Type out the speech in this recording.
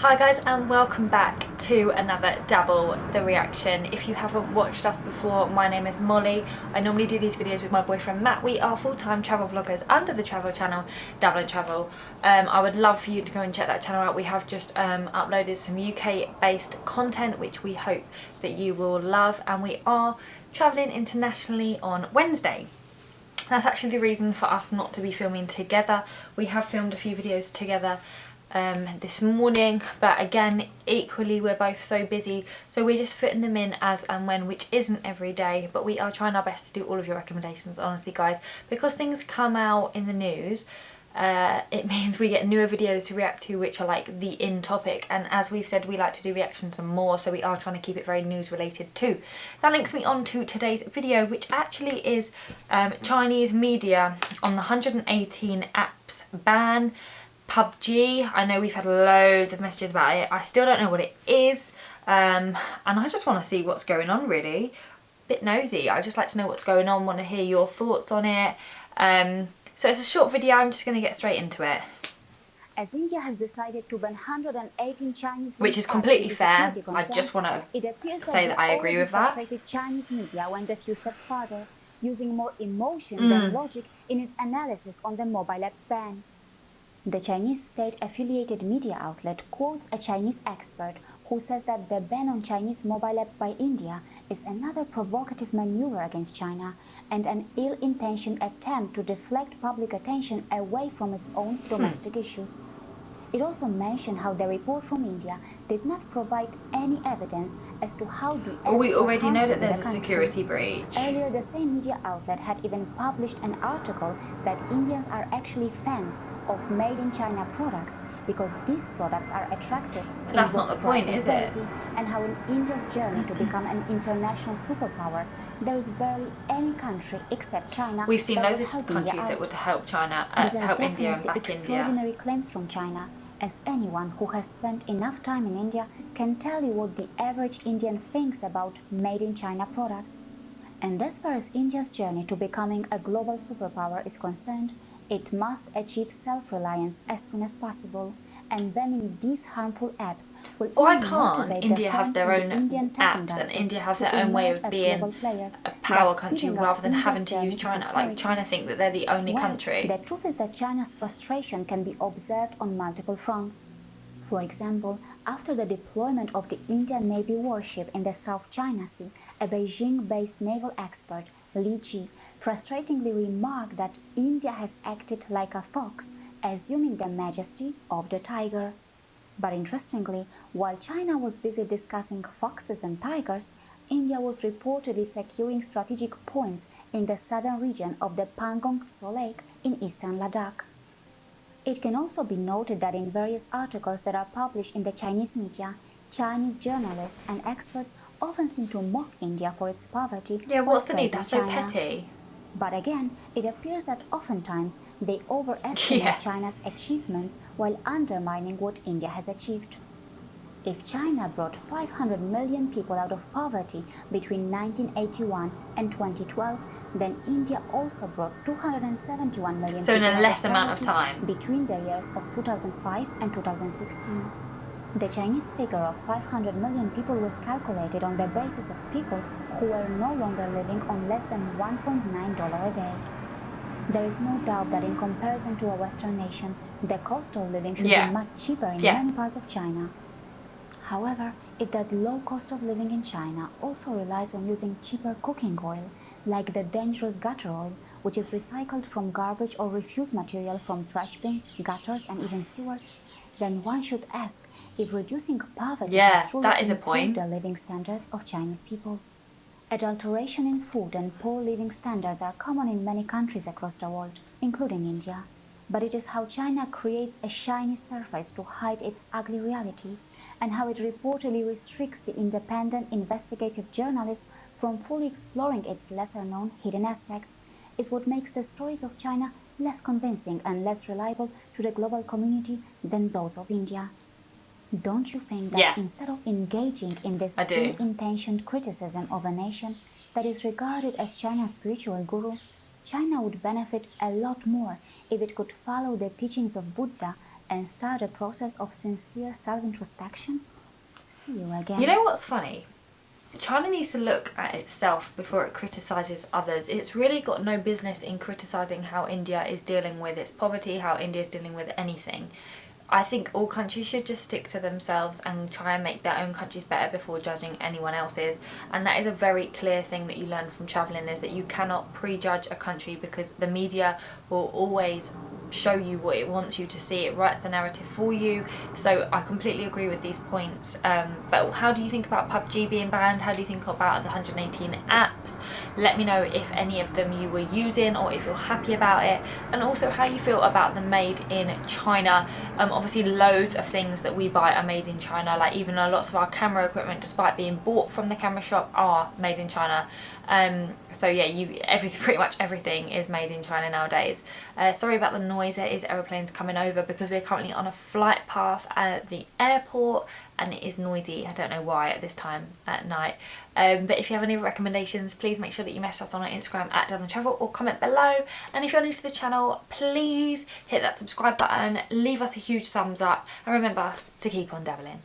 Hi guys, and welcome back to another Dabble the Reaction. If you haven't watched us before, my name is Molly. I normally do these videos with my boyfriend Matt. We are full-time travel vloggers under the travel channel Dabble and Travel. I would love for you to go and check that channel out. We have just uploaded some UK based content which we hope that you will love, and we are travelling internationally on Wednesday. That's actually the reason for us not to be filming together. We have filmed a few videos together this morning, but again, equally we're both so busy, so we're just fitting them in as and when, which isn't every day, but we are trying our best to do all of your recommendations, honestly guys, because things come out in the news. It means we get newer videos to react to which are like the in topic, and as we've said, we like to do reactions and more, so we are trying to keep it very news related too. That links me on to today's video, which actually is Chinese media on the 118 apps ban PUBG. I know we've had loads of messages about it. I still don't know what it is, and I just want to see what's going on, really. Bit nosy. I just like to know what's going on, want to hear your thoughts on it. So it's a short video, I'm just going to get straight into it. As India has decided to ban 118 Chinese, which is completely fair. I just want to say that I agree with that. Chinese media went a few steps further, using more emotion than logic in its analysis on the mobile apps ban. The Chinese state-affiliated media outlet quotes a Chinese expert who says that the ban on Chinese mobile apps by India is another provocative maneuver against China and an ill-intentioned attempt to deflect public attention away from its own domestic issues. It also mentioned how the report from India did not provide any evidence as to how the apps we already know that there's the a security breach. Earlier, the same media outlet had even published an article that Indians are actually fans of made-in-China products because these products are attractive. But that's not the point, is it? And how in India's journey to become an international superpower, there is barely any country except China. We've seen loads of countries that would help China, help India and back India. Extraordinary claims from China, as anyone who has spent enough time in India can tell you what the average Indian thinks about made-in-China products. And as far as India's journey to becoming a global superpower is concerned, it must achieve self-reliance as soon as possible, and banning these harmful apps will Why can't India have their own apps and India have their own way of being a power country rather than having to use China? Like, China think that they're the only country. The truth is that China's frustration can be observed on multiple fronts. For example, after the deployment of the Indian Navy warship in the South China Sea, a Beijing-based naval expert, Li Ji, frustratingly remarked that India has acted like a fox, assuming the majesty of the tiger. But interestingly, while China was busy discussing foxes and tigers, India was reportedly securing strategic points in the southern region of the Pangong Tso Lake in eastern Ladakh. It can also be noted that in various articles that are published in the Chinese media, Chinese journalists and experts often seem to mock India for its poverty. Yeah, what's the need? That's so petty. But again, it appears that oftentimes they overestimate China's achievements while undermining what India has achieved. If China brought 500 million people out of poverty between 1981 and 2012, then India also brought 271 million people in a less amount of time between the years of 2005 and 2016. The Chinese figure of 500 million people was calculated on the basis of people who were no longer living on less than $1.9 a day. There is no doubt that in comparison to a Western nation, the cost of living should be much cheaper in many parts of China. However, if that low cost of living in China also relies on using cheaper cooking oil, like the dangerous gutter oil, which is recycled from garbage or refuse material from trash bins, gutters, and even sewers, then one should ask if reducing poverty has truly improved the living standards of Chinese people. Adulteration in food and poor living standards are common in many countries across the world, including India. But it is how China creates a shiny surface to hide its ugly reality, and how it reportedly restricts the independent investigative journalist from fully exploring its lesser-known hidden aspects, is what makes the stories of China less convincing and less reliable to the global community than those of India. Don't you think that instead of engaging in this ill-intentioned criticism of a nation that is regarded as China's spiritual guru, China would benefit a lot more if it could follow the teachings of Buddha and start a process of sincere self-introspection. See you again. You know what's funny? China needs to look at itself before it criticises others. It's really got no business in criticising how India is dealing with its poverty, how India is dealing with anything. I think all countries should just stick to themselves and try and make their own countries better before judging anyone else's. And that is a very clear thing that you learn from travelling, is that you cannot prejudge a country, because the media will always show you what it wants you to see. It writes the narrative for you. So I completely agree with these points. But how do you think about PUBG being banned? How do you think about the 118 apps? Let me know if any of them you were using or if you're happy about it, and also how you feel about the made in China. Obviously loads of things that we buy are made in China, like even lots of our camera equipment, despite being bought from the camera shop, are made in China. So yeah, pretty much everything is made in China nowadays. Sorry about the noise, there is aeroplanes coming over because we're currently on a flight path at the airport and it is noisy. I don't know why at this time at night. But if you have any recommendations, please make sure that you message us on our Instagram at Devon Travel or comment below. And if you're new to the channel, please hit that subscribe button, leave us a huge thumbs up, and remember to keep on dabbling.